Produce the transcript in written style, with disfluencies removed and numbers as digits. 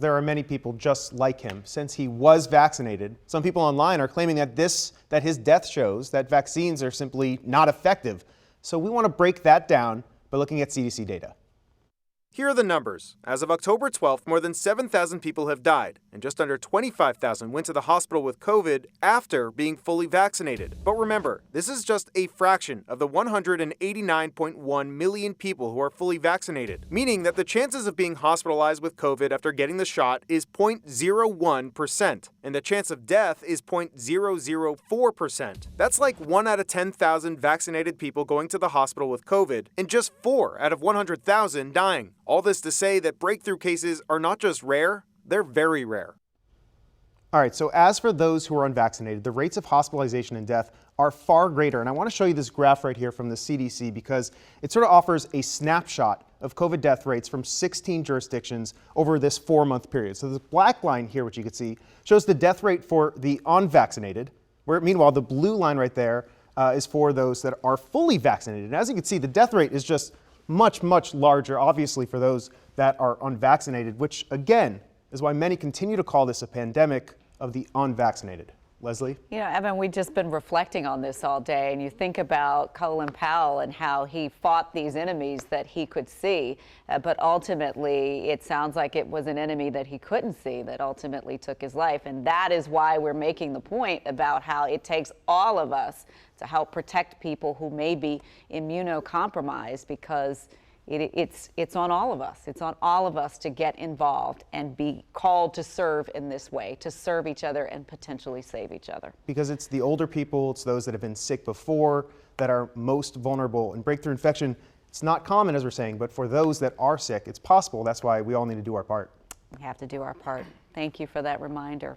there are many people just like him. Since he was vaccinated, some people online are claiming that his death shows that vaccines are simply not effective. So we want to break that down by looking at CDC data. Here are the numbers. As of October 12th, more than 7,000 people have died, and just under 25,000 went to the hospital with COVID after being fully vaccinated. But remember, this is just a fraction of the 189.1 million people who are fully vaccinated, meaning that the chances of being hospitalized with COVID after getting the shot is 0.01%, and the chance of death is 0.004%. That's like 1 out of 10,000 vaccinated people going to the hospital with COVID, and just 4 out of 100,000 dying. All this to say that breakthrough cases are not just rare, they're very rare. All right, so as for those who are unvaccinated, the rates of hospitalization and death are far greater. And I want to show you this graph right here from the CDC because it sort of offers a snapshot of COVID death rates from 16 jurisdictions over this 4-month period. So this black line here, which you can see, shows the death rate for the unvaccinated, where meanwhile the blue line right there is for those that are fully vaccinated. And as you can see, the death rate is just much, much larger, obviously, for those that are unvaccinated, which, again, is why many continue to call this a pandemic of the unvaccinated. Leslie? You know, Evan, we've just been reflecting on this all day, and you think about Colin Powell and how he fought these enemies that he could see, but ultimately it sounds like it was an enemy that he couldn't see that ultimately took his life. And that is why we're making the point about how it takes all of us to help protect people who may be immunocompromised, because it's on all of us. It's on all of us to get involved and be called to serve in this way, to serve each other and potentially save each other. Because it's the older people, it's those that have been sick before that are most vulnerable. And breakthrough infection, it's not common, as we're saying, but for those that are sick, it's possible. That's why we all need to do our part. We have to do our part. Thank you for that reminder.